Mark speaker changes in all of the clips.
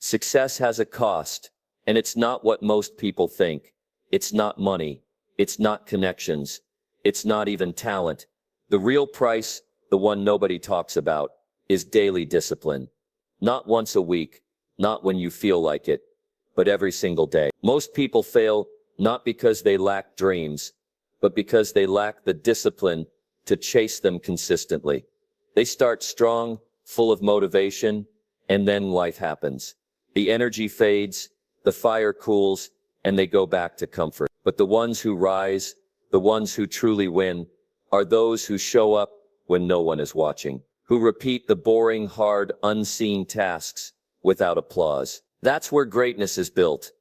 Speaker 1: Success has a cost, and it's not what most people think. It's not money. It's not connections. It's not even talent. The real price, the one nobody talks about, is daily discipline. Not once a week, not when you feel like it, but every single day. Most people fail not because they lack dreams, but because they lack the discipline to chase them consistently. They start strong, full of motivation, and then life happens. The energy fades, the fire cools, and they go back to comfort. But the ones who rise, the ones who truly win, are those who show up when no one is watching, who repeat the boring, hard, unseen tasks without applause. That's where greatness is built.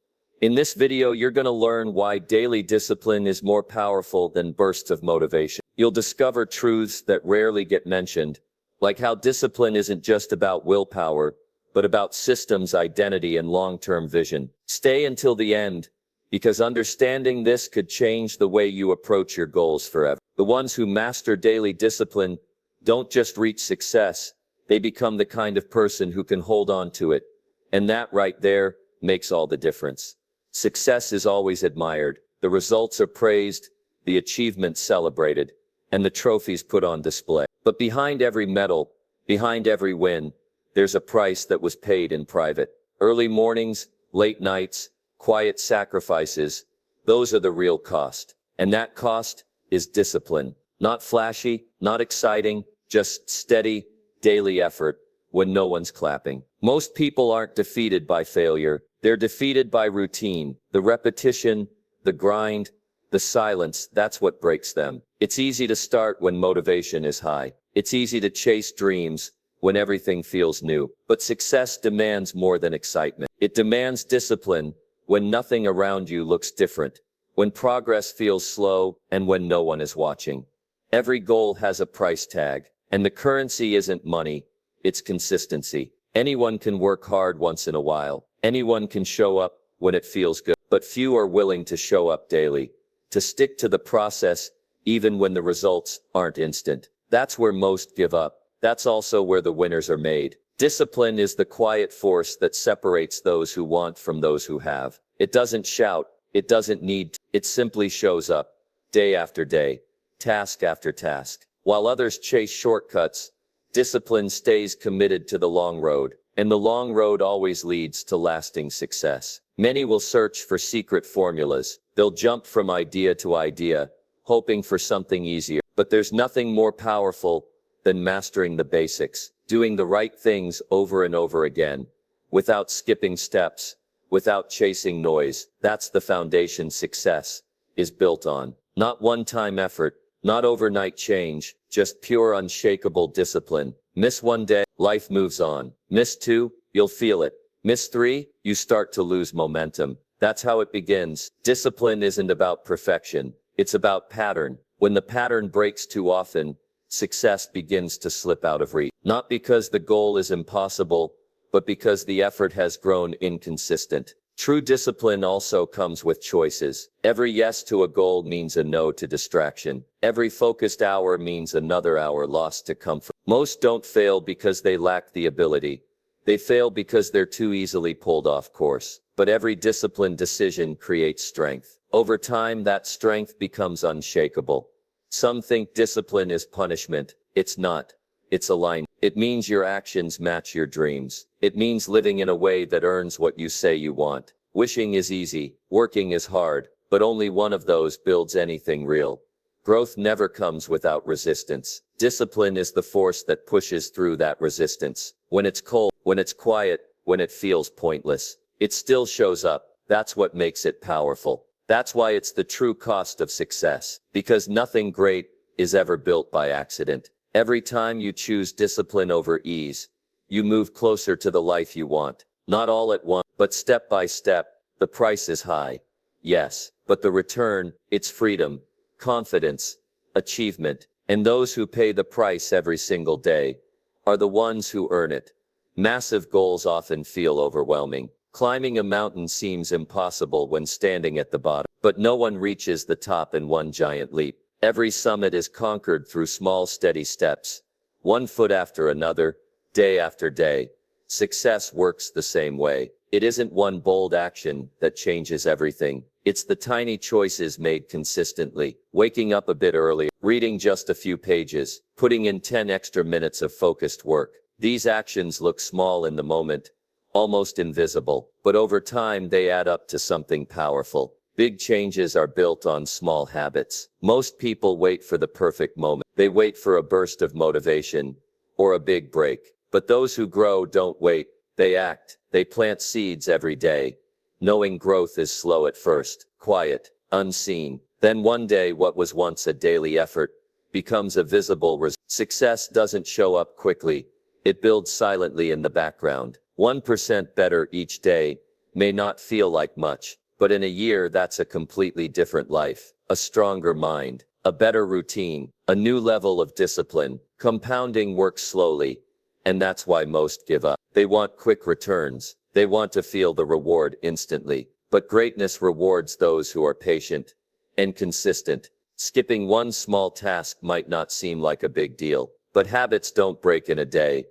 Speaker 1: In this video, you're going to learn why daily discipline is more powerful than bursts of motivation. You'll discover truths that rarely get mentioned, like how discipline isn't just about willpower, but about systems, identity, and long-term vision. Stay until the end, because understanding this could change the way you approach your goals forever. The ones who master daily discipline don't just reach success, they become the kind of person who can hold on to it. And that right there makes all the difference. Success is always admired, the results are praised, the achievements celebrated, and the trophies put on display. But behind every medal, behind every win, there's a price that was paid in private. Early mornings, late nights, quiet sacrifices, those are the real cost. And that cost is discipline. Not flashy, not exciting, just steady, daily effort when no one's clapping. Most people aren't defeated by failure. They're defeated by routine, the repetition, the grind, the silence. That's what breaks them. It's easy to start when motivation is high. It's easy to chase dreams when everything feels new. But success demands more than excitement. It demands discipline when nothing around you looks different, when progress feels slow, and when no one is watching. Every goal has a price tag, and the currency isn't money, it's consistency. Anyone can work hard once in a while. Anyone can show up when it feels good. But few are willing to show up daily, to stick to the process even when the results aren't instant. That's where most give up. That's also where the winners are made. Discipline is the quiet force that separates those who want from those who have. It doesn't shout, it doesn't need to. It simply shows up, day after day, task after task. While others chase shortcuts, discipline stays committed to the long road, and the long road always leads to lasting success. Many will search for secret formulas. They'll jump from idea to idea, hoping for something easier. But there's nothing more powerful than mastering the basics, doing the right things over and over again, without skipping steps, without chasing noise. That's the foundation success is built on. Not one-time effort, not overnight change, just pure unshakable discipline. Miss one day, life moves on. Miss two, you'll feel it. Miss three, you start to lose momentum. That's how it begins. Discipline isn't about perfection. It's about pattern. When the pattern breaks too often, success begins to slip out of reach. Not because the goal is impossible, but because the effort has grown inconsistent. True discipline also comes with choices. Every yes to a goal means a no to distraction. Every focused hour means another hour lost to comfort. Most don't fail because they lack the ability. They fail because they're too easily pulled off course. But every disciplined decision creates strength. Over time, that strength becomes unshakable. Some think discipline is punishment. It's not. It's alignment. It means your actions match your dreams. It means living in a way that earns what you say you want. Wishing is easy. Working is hard. But only one of those builds anything real. Growth never comes without resistance. Discipline is the force that pushes through that resistance. When it's cold, when it's quiet, when it feels pointless, it still shows up. That's what makes it powerful. That's why it's the true cost of success. Because nothing great is ever built by accident. Every time you choose discipline over ease, you move closer to the life you want. Not all at once, but step by step. The price is high. Yes, but the return, it's freedom, confidence, achievement. And those who pay the price every single day are the ones who earn it. Massive goals often feel overwhelming. Climbing a mountain seems impossible when standing at the bottom, but no one reaches the top in one giant leap. Every summit is conquered through small, steady steps, one foot after another, day after day. Success works the same way. It isn't one bold action that changes everything. It's the tiny choices made consistently. Waking up a bit earlier, reading just a few pages, putting in 10 extra minutes of focused work. These actions look small in the moment, almost invisible, but over time they add up to something powerful. Big changes are built on small habits. Most people wait for the perfect moment. They wait for a burst of motivation or a big break. But those who grow don't wait. They act. They plant seeds every day, knowing growth is slow at first, quiet, unseen. Then one day what was once a daily effort becomes a visible result. Success doesn't show up quickly. It builds silently in the background. 1% better each day may not feel like much, but in a year that's a completely different life. A stronger mind, a better routine, a new level of discipline. Compounding works slowly, and that's why most give up. They want quick returns. They want to feel the reward instantly. But greatness rewards those who are patient and consistent. Skipping one small task might not seem like a big deal, but habits don't break in a day.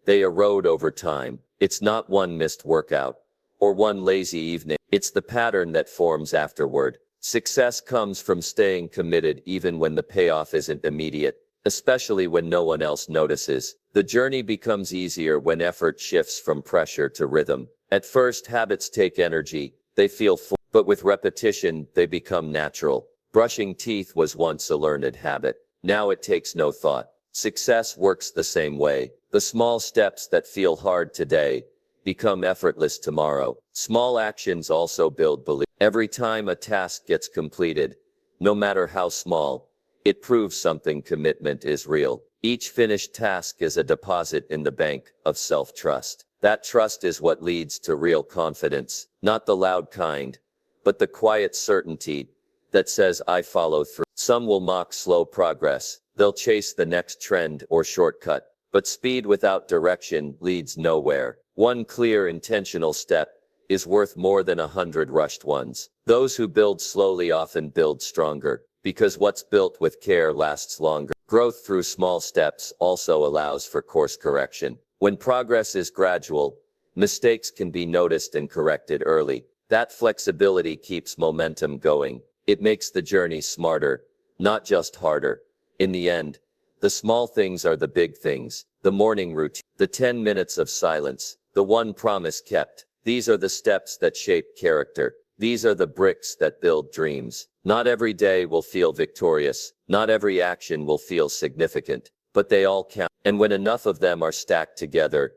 Speaker 1: They erode over time. It's not one missed workout or one lazy evening. It's the pattern that forms afterward. Success comes from staying committed even when the payoff isn't immediate, especially when no one else notices. The journey becomes easier when effort shifts from pressure to rhythm. At first, habits take energy. They feel full, but with repetition, they become natural. Brushing teeth was once a learned habit. Now it takes no thought. Success works the same way. The small steps that feel hard today become effortless tomorrow. Small actions also build belief. Every time a task gets completed, no matter how small, it proves something. Commitment is real. Each finished task is a deposit in the bank of self-trust. That trust is what leads to real confidence, not the loud kind, but the quiet certainty that says, I follow through. Some will mock slow progress. They'll chase the next trend or shortcut. But speed without direction leads nowhere. One clear, intentional step is worth more than 100 rushed ones. Those who build slowly often build stronger, because what's built with care lasts longer. Growth through small steps also allows for course correction. When progress is gradual, mistakes can be noticed and corrected early. That flexibility keeps momentum going. It makes the journey smarter, not just harder. In the end, the small things are the big things. The morning routine, the 10 minutes of silence, the one promise kept. These are the steps that shape character. These are the bricks that build dreams. Not every day will feel victorious. Not every action will feel significant, but they all count. And when enough of them are stacked together,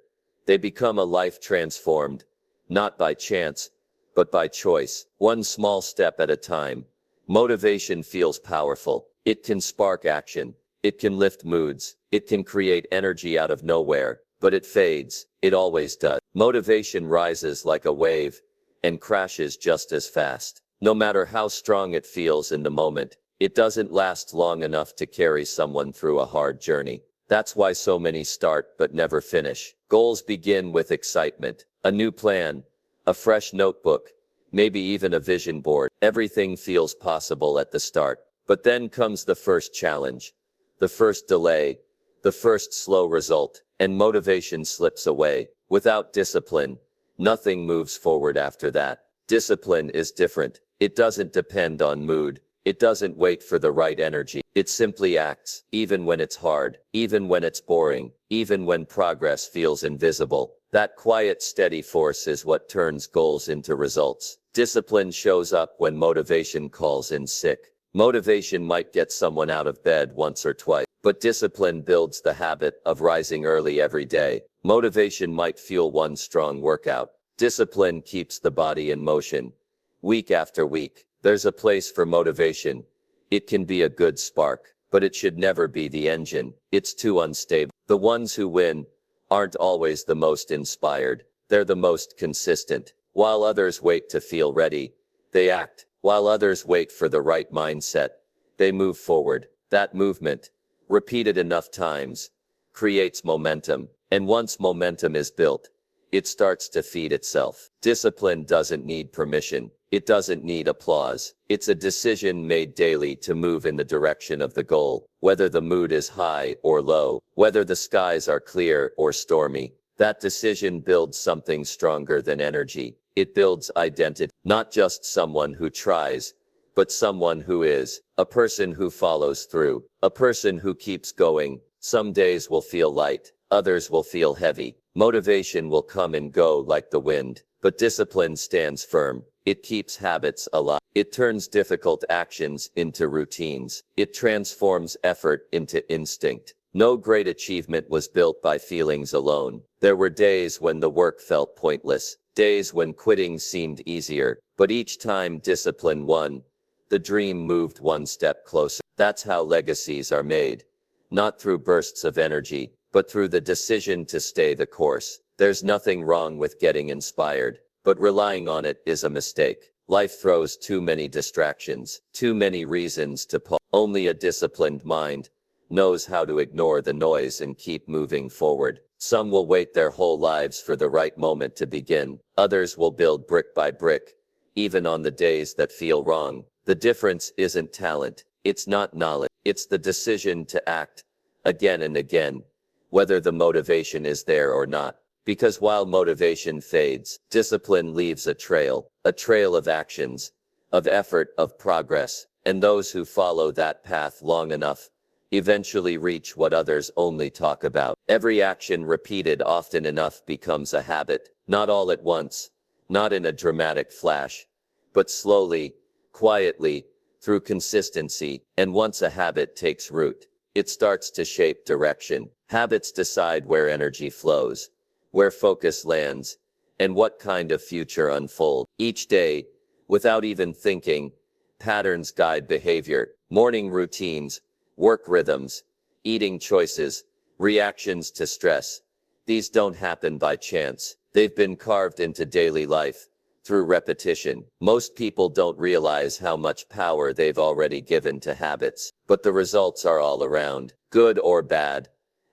Speaker 1: they become a life transformed, not by chance, but by choice. One small step at a time. Motivation feels powerful. It can spark action. It can lift moods. It can create energy out of nowhere, but it fades. It always does. Motivation rises like a wave and crashes just as fast. No matter how strong it feels in the moment, it doesn't last long enough to carry someone through a hard journey. That's why so many start but never finish. Goals begin with excitement, a new plan, a fresh notebook, maybe even a vision board. Everything feels possible at the start, but then comes the first challenge, the first delay, the first slow result, and motivation slips away. Without discipline, nothing moves forward after that. Discipline is different. It doesn't depend on mood. It doesn't wait for the right energy. It simply acts, even when it's hard, even when it's boring, even when progress feels invisible. That quiet, steady force is what turns goals into results. Discipline shows up when motivation calls in sick. Motivation might get someone out of bed once or twice, but discipline builds the habit of rising early every day. Motivation might fuel one strong workout. Discipline keeps the body in motion. Week after week, there's a place for motivation. It can be a good spark, but it should never be the engine. It's too unstable. The ones who win aren't always the most inspired. They're the most consistent. While others wait to feel ready, they act. While others wait for the right mindset, they move forward. That movement, repeated enough times, creates momentum. And once momentum is built, it starts to feed itself. Discipline doesn't need permission. It doesn't need applause. It's a decision made daily to move in the direction of the goal. Whether the mood is high or low, whether the skies are clear or stormy, That decision builds something stronger than energy. It builds identity, not just someone who tries, but someone who is, a person who follows through, a person who keeps going. Some days will feel light, others will feel heavy. Motivation will come and go like the wind, but discipline stands firm. It keeps habits alive. It turns difficult actions into routines. It transforms effort into instinct. No great achievement was built by feelings alone. There were days when the work felt pointless, days when quitting seemed easier, but each time discipline won, the dream moved one step closer. That's how legacies are made. Not through bursts of energy, but through the decision to stay the course. There's nothing wrong with getting inspired, but relying on it is a mistake. Life throws too many distractions, too many reasons to pause. Only a disciplined mind knows how to ignore the noise and keep moving forward. Some will wait their whole lives for the right moment to begin. Others will build brick by brick, even on the days that feel wrong. The difference isn't talent. It's not knowledge. It's the decision to act again and again, whether the motivation is there or not. Because while motivation fades, discipline leaves a trail of actions, of effort, of progress, and those who follow that path long enough eventually reach what others only talk about. Every action repeated often enough becomes a habit, not all at once, not in a dramatic flash, but slowly, quietly, through consistency, and once a habit takes root, it starts to shape direction. Habits decide where energy flows, where focus lands, and what kind of future unfolds. Each day, without even thinking, patterns guide behavior. Morning routines, work rhythms, eating choices, reactions to stress. These don't happen by chance. They've been carved into daily life through repetition. Most people don't realize how much power they've already given to habits, but the results are all around. Good or bad,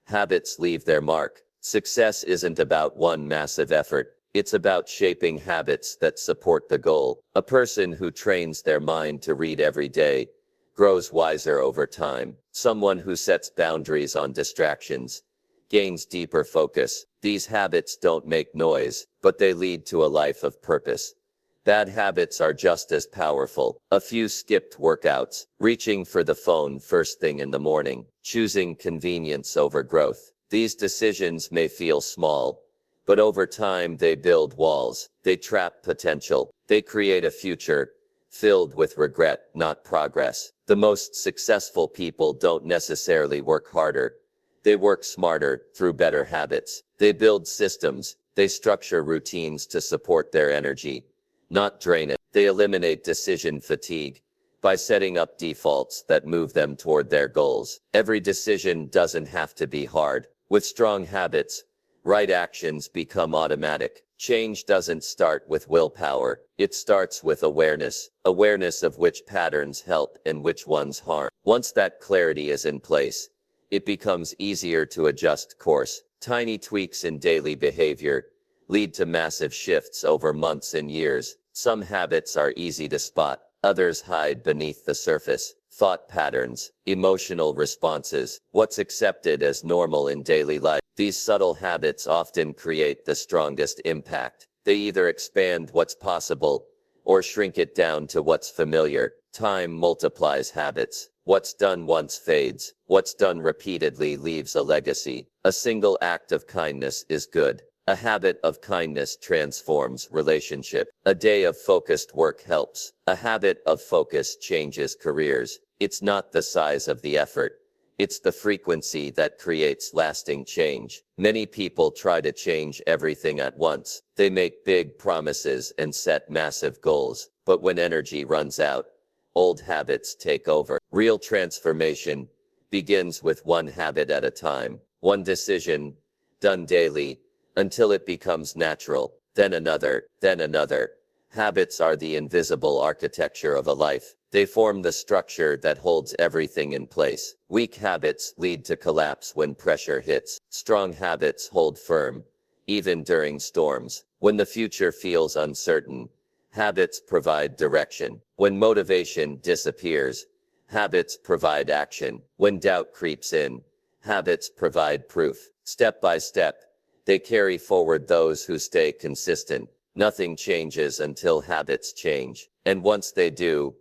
Speaker 1: habits leave their mark. Success isn't about one massive effort. It's about shaping habits that support the goal. A person who trains their mind to read every day grows wiser over time. Someone who sets boundaries on distractions gains deeper focus. These habits don't make noise, but they lead to a life of purpose. Bad habits are just as powerful. A few skipped workouts, reaching for the phone first thing in the morning, choosing convenience over growth. These decisions may feel small, but over time they build walls. They trap potential. They create a future filled with regret, not progress. The most successful people don't necessarily work harder. They work smarter through better habits. They build systems. They structure routines to support their energy, not drain it. They eliminate decision fatigue by setting up defaults that move them toward their goals. Every decision doesn't have to be hard. With strong habits, right actions become automatic. Change doesn't start with willpower. It starts with awareness of which patterns help and which ones harm. Once that clarity is in place, it becomes easier to adjust course. Tiny tweaks in daily behavior lead to massive shifts over months and years. Some habits are easy to spot, others hide beneath the surface. Thought patterns, emotional responses, what's accepted as normal in daily life. These subtle habits often create the strongest impact. They either expand what's possible or shrink it down to what's familiar. Time multiplies habits. What's done once fades. What's done repeatedly leaves a legacy. A single act of kindness is good. A habit of kindness transforms relationship. A day of focused work helps. A habit of focus changes careers. It's not the size of the effort. It's the frequency that creates lasting change. Many people try to change everything at once. They make big promises and set massive goals. But when energy runs out, old habits take over. Real transformation begins with one habit at a time. One decision, done daily, until it becomes natural. Then another, then another. Habits are the invisible architecture of a life. They form the structure that holds everything in place. Weak habits lead to collapse when pressure hits. Strong habits hold firm, even during storms. When the future feels uncertain, habits provide direction. When motivation disappears, habits provide action. When doubt creeps in, habits provide proof. Step by step,
Speaker 2: They carry forward those who stay consistent. Nothing changes until habits change. And once they do,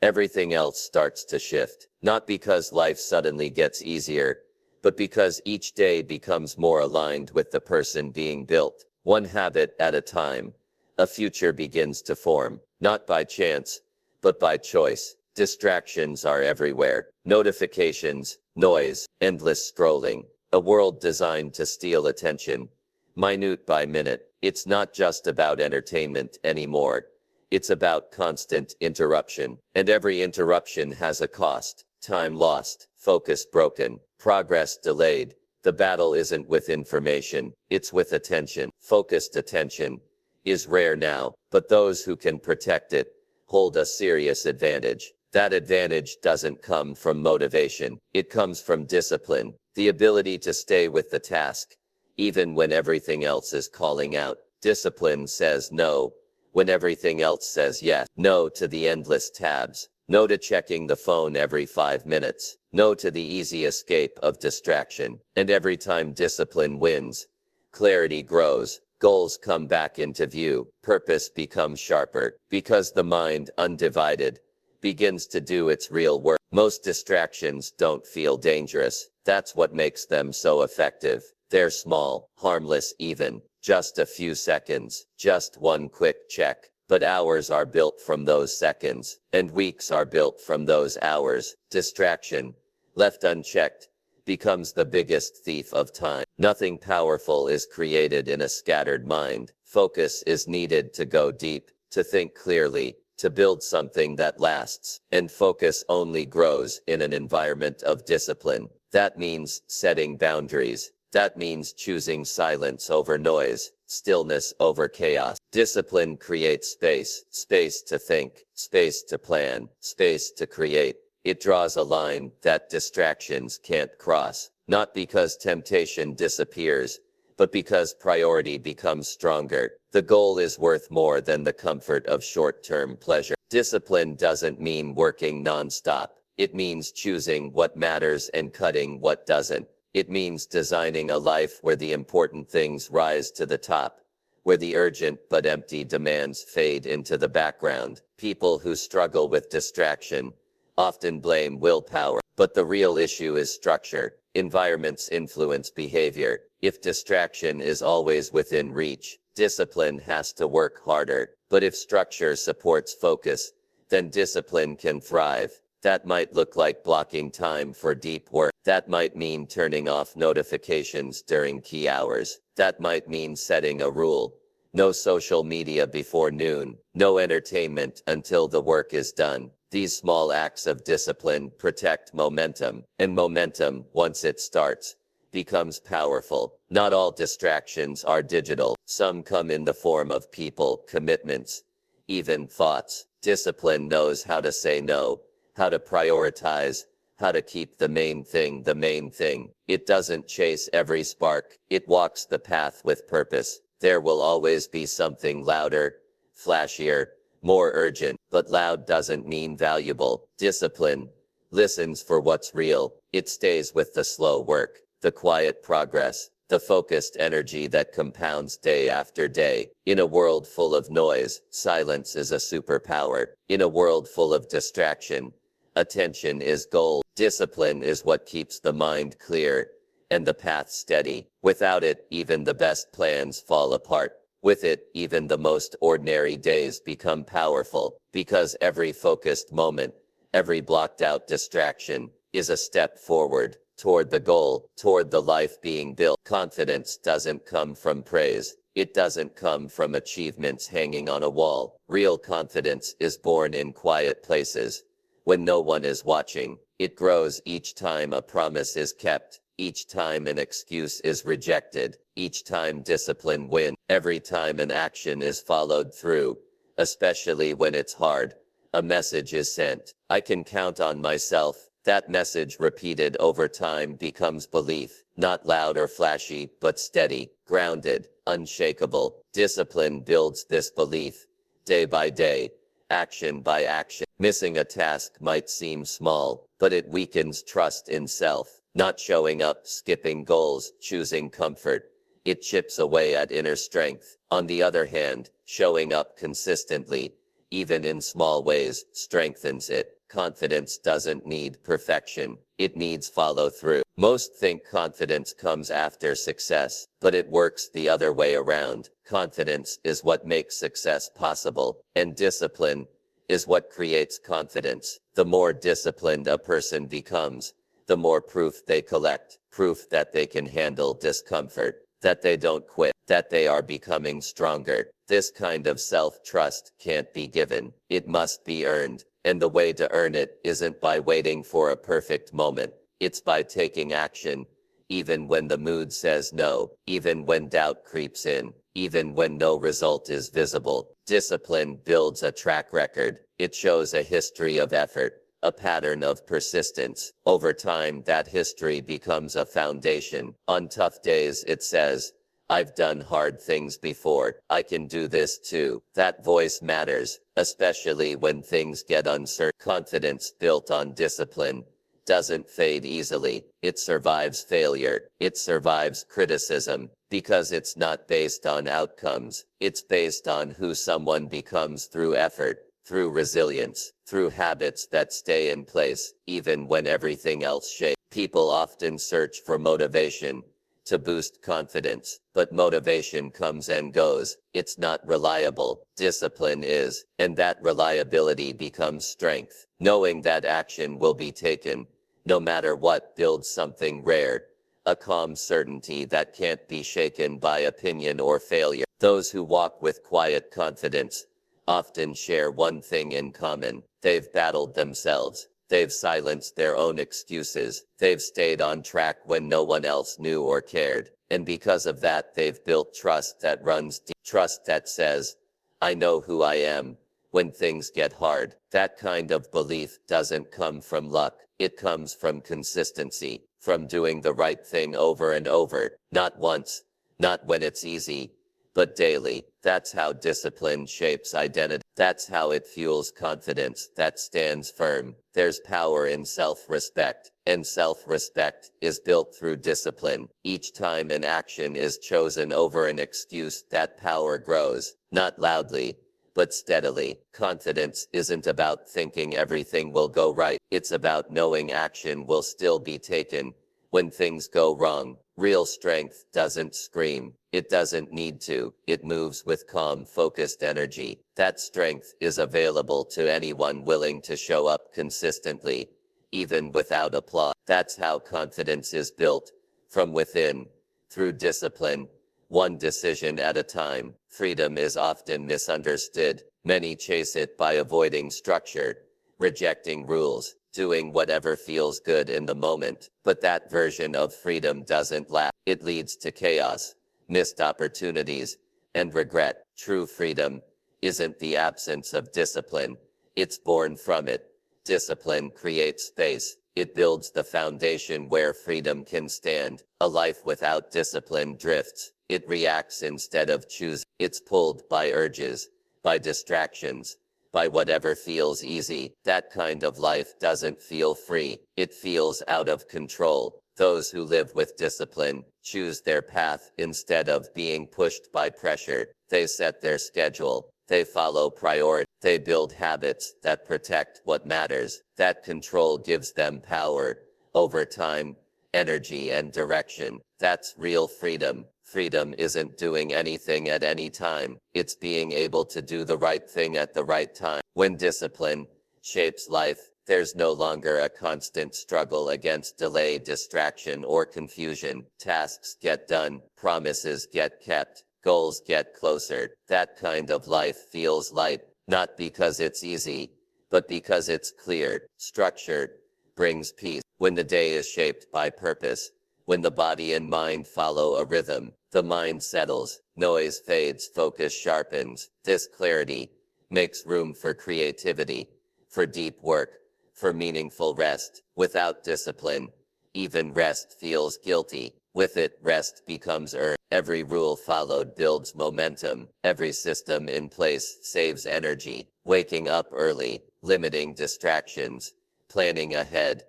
Speaker 2: everything else starts to shift. Not because life suddenly gets easier, but because each day becomes more aligned with the person being built. One habit at a time, a future begins to form, not by chance, but by choice. Distractions are everywhere. Notifications, noise, endless scrolling. A world designed to steal attention, minute by minute. It's not just about entertainment anymore. It's about constant interruption. And every interruption has a cost. Time lost, focus broken, progress delayed. The battle isn't with information, it's with attention. Focused attention is rare now, but those who can protect it hold a serious advantage. That advantage doesn't come from motivation, it comes from discipline, the ability to stay with the task, even when everything else is calling out. Discipline says no, when everything else says yes. No to the endless tabs. No to checking the phone every 5 minutes. No to the easy escape of distraction. And every time discipline wins, clarity grows. Goals come back into view. Purpose becomes sharper. Because the mind, undivided, begins to do its real work. Most distractions don't feel dangerous. That's what makes them so effective. They're small, harmless even. Just a few seconds. Just one quick check. But hours are built from those seconds, and weeks are built from those hours. Distraction, left unchecked, becomes the biggest thief of time. Nothing powerful is created in a scattered mind. Focus is needed to go deep, to think clearly, to build something that lasts. And focus only grows in an environment of discipline. That means setting boundaries. That means choosing silence over noise, stillness over chaos. Discipline creates space, space to think, space to plan, space to create. It draws a line that distractions can't cross, not because temptation disappears, but because priority becomes stronger. The goal is worth more than the comfort of short-term pleasure. Discipline doesn't mean working non-stop. It means choosing what matters and cutting what doesn't. It means designing a life where the important things rise to the top, where the urgent but empty demands fade into the background. People who struggle with distraction often blame willpower, but the real issue is structure. Environments influence behavior. If distraction is always within reach, discipline has to work harder. But if structure supports focus, then discipline can thrive. That might look like blocking time for deep work. That might mean turning off notifications during key hours. That might mean setting a rule. No social media before noon. No entertainment until the work is done. These small acts of discipline protect momentum. And momentum, once it starts, becomes powerful. Not all distractions are digital. Some come in the form of people, commitments, even thoughts. Discipline knows how to say no, how to prioritize, how to keep the main thing the main thing. It doesn't chase every spark, it walks the path with purpose. There will always be something louder, flashier, more urgent, but loud doesn't mean valuable. Discipline listens for what's real. It stays with the slow work, the quiet progress, the focused energy that compounds day after day. In a world full of noise, silence is a superpower. In a world full of distraction, attention is gold. Discipline is what keeps the mind clear and the path steady. Without it, even the best plans fall apart. With it, even the most ordinary days become powerful, because every focused moment, every blocked out distraction, is a step forward, toward the goal, toward the life being built. Confidence doesn't come from praise. It doesn't come from achievements hanging on a wall. Real confidence is born in quiet places, when no one is watching. It grows each time a promise is kept, each time an excuse is rejected, each time discipline wins, every time an action is followed through, especially when it's hard. A message is sent. I can count on myself. That message repeated over time becomes belief, not loud or flashy, but steady, grounded, unshakable. Discipline builds this belief, day by day, action by action. Missing a task might seem small, but it weakens trust in self. Not showing up, skipping goals, choosing comfort. It chips away at inner strength. On the other hand, showing up consistently, even in small ways, strengthens it. Confidence doesn't need perfection. It needs follow through. Most think confidence comes after success, but it works the other way around. Confidence is what makes success possible, and discipline is what creates confidence. The more disciplined a person becomes, the more proof they collect. Proof that they can handle discomfort, that they don't quit, that they are becoming stronger. This kind of self-trust can't be given. It must be earned. And the way to earn it isn't by waiting for a perfect moment. It's by taking action, even when the mood says no, even when doubt creeps in, even when no result is visible. Discipline builds a track record. It shows a history of effort, a pattern of persistence. Over time, that history becomes a foundation. On tough days, it says, "I've done hard things before. I can do this too." That voice matters, especially when things get uncertain. Confidence built on discipline doesn't fade easily. It survives failure. It survives criticism, because it's not based on outcomes. It's based on who someone becomes through effort, through resilience, through habits that stay in place, even when everything else shakes. People often search for motivation to boost confidence, but motivation comes and goes. It's not reliable. Discipline is, and that reliability becomes strength. Knowing that action will be taken, no matter what, builds something rare, a calm certainty that can't be shaken by opinion or failure. Those who walk with quiet confidence often share one thing in common. They've battled themselves. They've silenced their own excuses. They've stayed on track when no one else knew or cared. And because of that, they've built trust that runs deep. Trust that says, "I know who I am when things get hard." That kind of belief doesn't come from luck. It comes from consistency, from doing the right thing over and over. Not once, not when it's easy, but daily. That's how discipline shapes identity. That's how it fuels confidence that stands firm. There's power in self-respect, and self-respect is built through discipline. Each time an action is chosen over an excuse, that power grows, not loudly, but steadily. Confidence isn't about thinking everything will go right. It's about knowing action will still be taken when things go wrong. Real strength doesn't scream. It doesn't need to. It moves with calm, focused energy. That strength is available to anyone willing to show up consistently, even without applause. That's how confidence is built, from within, through discipline, one decision at a time. Freedom is often misunderstood. Many chase it by avoiding structure, rejecting rules, doing whatever feels good in the moment. But that version of freedom doesn't last. It leads to chaos, missed opportunities, and regret. True freedom isn't the absence of discipline. It's born from it. Discipline creates space. It builds the foundation where freedom can stand. A life without discipline drifts. It reacts instead of choosing. It's pulled by urges, by distractions, by whatever feels easy. That kind of life doesn't feel free. It feels out of control. Those who live with discipline choose their path instead of being pushed by pressure. They set their schedule. They follow priority. They build habits that protect what matters. That control gives them power over time, energy, and direction. That's real freedom. Freedom isn't doing anything at any time. It's being able to do the right thing at the right time. When discipline shapes life, there's no longer a constant struggle against delay, distraction, or confusion. Tasks get done, promises get kept, goals get closer. That kind of life feels light, not because it's easy, but because it's clear. Structure brings peace. When the day is shaped by purpose, when the body and mind follow a rhythm, the mind settles, noise fades, focus sharpens. This clarity makes room for creativity, for deep work, for meaningful rest. Without discipline, even rest feels guilty. With it, rest becomes earned. Every rule followed builds momentum. Every system in place saves energy. Waking up early, limiting distractions, planning ahead.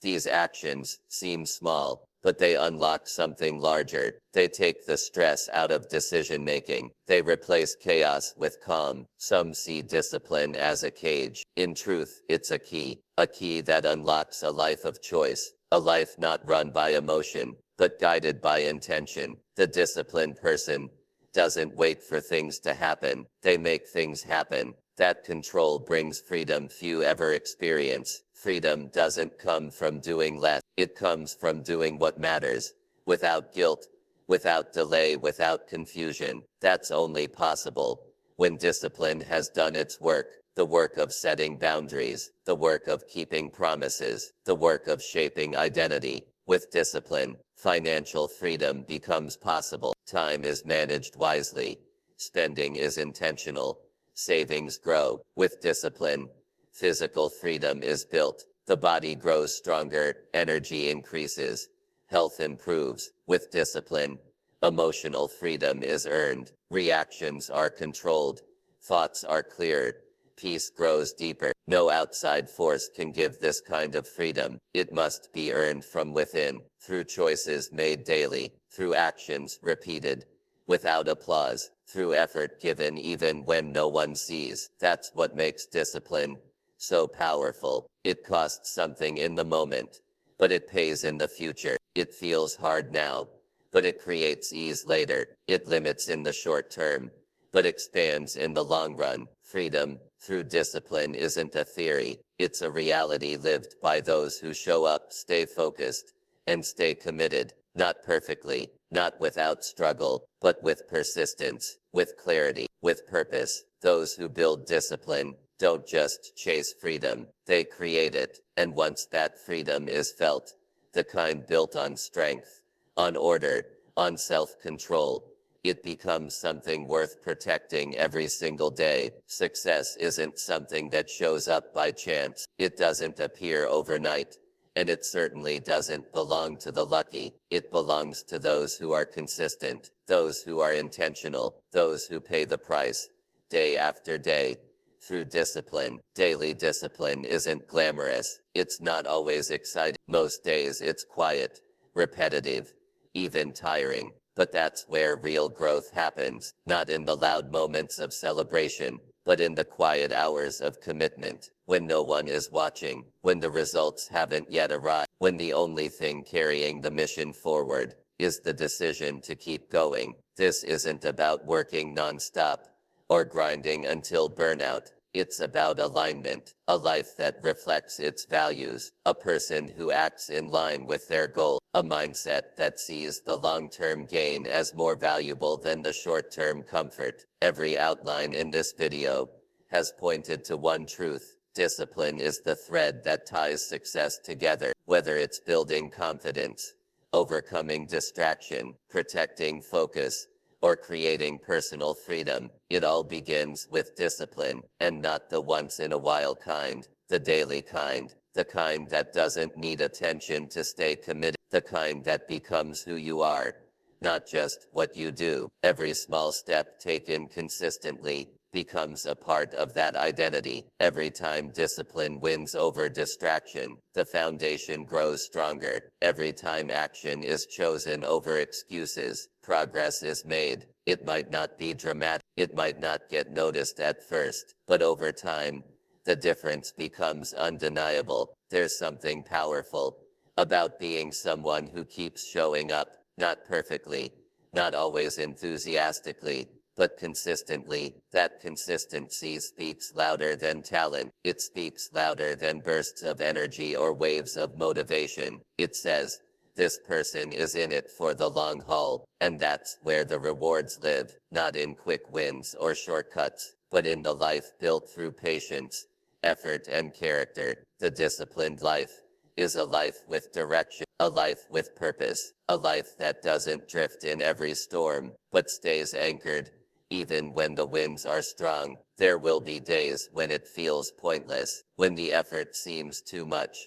Speaker 2: These actions seem small, but they unlock something larger. They take the stress out of decision making. They replace chaos with calm. Some see discipline as a cage. In truth, it's a key that unlocks a life of choice, a life not run by emotion, but guided by intention. The disciplined person doesn't wait for things to happen. They make things happen. That control brings freedom few ever experience. Freedom doesn't come from doing less. It comes from doing what matters, without guilt, without delay, without confusion. That's only possible when discipline has done its work. The work of setting boundaries, the work of keeping promises, the work of shaping identity. With discipline, financial freedom becomes possible. Time is managed wisely. Spending is intentional. Savings grow. With discipline, physical freedom is built. The body grows stronger, energy increases, health improves. With discipline, emotional freedom is earned. Reactions are controlled. Thoughts are cleared. Peace grows deeper. No outside force can give this kind of freedom. It must be earned from within, through choices made daily, through actions repeated, without applause, through effort given even when no one sees. That's what makes discipline so powerful. It costs something in the moment, but it pays in the future. It feels hard now, but it creates ease later. It limits in the short term, but expands in the long run. Freedom through discipline isn't a theory. It's a reality lived by those who show up, stay focused, and stay committed. Not perfectly, not without struggle, but with persistence, with clarity, with purpose. Those who build discipline don't just chase freedom, they create it. And once that freedom is felt, the kind built on strength, on order, on self-control, it becomes something worth protecting every single day. Success isn't something that shows up by chance. It doesn't appear overnight. And it certainly doesn't belong to the lucky. It belongs to those who are consistent, those who are intentional, those who pay the price, day after day, through discipline. Daily discipline isn't glamorous. It's not always exciting. Most days it's quiet, repetitive, even tiring. But that's where real growth happens, not in the loud moments of celebration, but in the quiet hours of commitment, when no one is watching, when the results haven't yet arrived, when the only thing carrying the mission forward is the decision to keep going. This isn't about working nonstop or grinding until burnout. It's about alignment, a life that reflects its values, a person who acts in line with their goal, a mindset that sees the long-term gain as more valuable than the short-term comfort. Every outline in this video has pointed to one truth. Discipline is the thread that ties success together, whether it's building confidence, overcoming distraction, protecting focus, or creating personal freedom. It all begins with discipline, and not the once-in-a-while kind, the daily kind, the kind that doesn't need attention to stay committed, the kind that becomes who you are, not just what you do. Every small step taken consistently becomes a part of that identity. Every time discipline wins over distraction, the foundation grows stronger. Every time action is chosen over excuses, progress is made. It might not be dramatic, it might not get noticed at first, but over time, the difference becomes undeniable. There's something powerful about being someone who keeps showing up, not perfectly, not always enthusiastically, but consistently. That consistency speaks louder than talent. It speaks louder than bursts of energy or waves of motivation. It says, this person is in it for the long haul, and that's where the rewards live, not in quick wins or shortcuts, but in the life built through patience, effort, and character. The disciplined life is a life with direction, a life with purpose, a life that doesn't drift in every storm, but stays anchored. Even when the winds are strong, there will be days when it feels pointless, when the effort seems too much,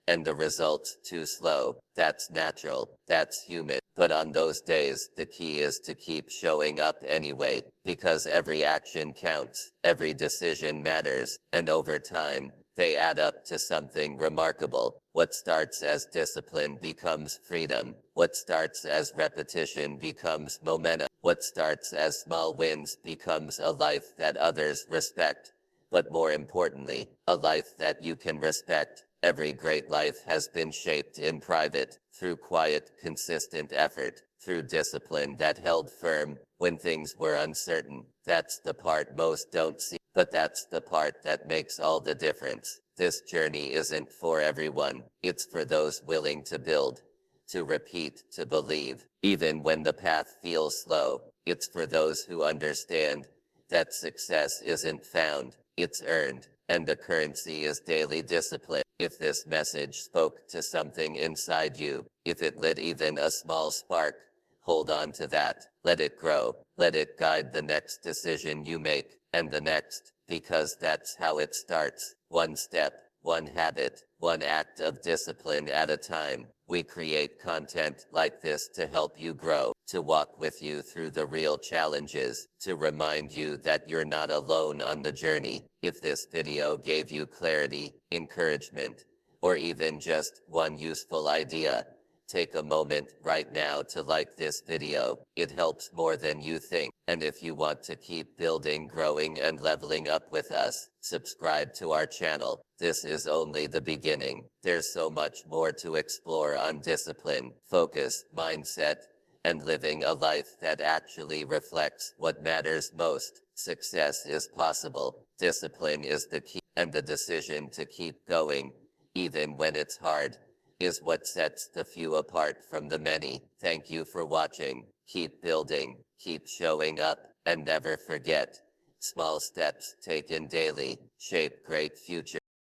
Speaker 2: and the results too slow. That's natural, that's human. But on those days, the key is to keep showing up anyway, because every action counts, every decision matters, and over time, they add up to something remarkable. What starts as discipline becomes freedom. What starts as repetition becomes momentum. What starts as small wins becomes a life that others respect. But more importantly, a life that you can respect. Every great life has been shaped in private, through quiet, consistent effort, through discipline that held firm when things were uncertain. That's the part most don't see, but that's the part that makes all the difference. This journey isn't for everyone. It's for those willing to build, to repeat, to believe, even when the path feels slow. It's for those who understand that success isn't found, it's earned, and the currency is daily discipline. If this message spoke to something inside you, if it lit even a small spark, hold on to that. Let it grow. Let it guide the next decision you make, and the next, because that's how it starts. One step, one habit, one act of discipline at a time. We create content like this to help you grow, to walk with you through the real challenges, to remind you that you're not alone on the journey. If this video gave you clarity, encouragement, or even just one useful idea, take a moment right now to like this video. It helps more than you think. And if you want to keep building, growing, and leveling up with us, subscribe to our channel. This is only the beginning. There's so much more to explore on discipline, focus, mindset, and living a life that actually reflects what matters most. Success is possible. Discipline is the key, and the decision to keep going, even when it's hard, is what sets the few apart from the many. Thank you for watching. Keep building, keep showing up, and never forget, small steps taken daily shape great future.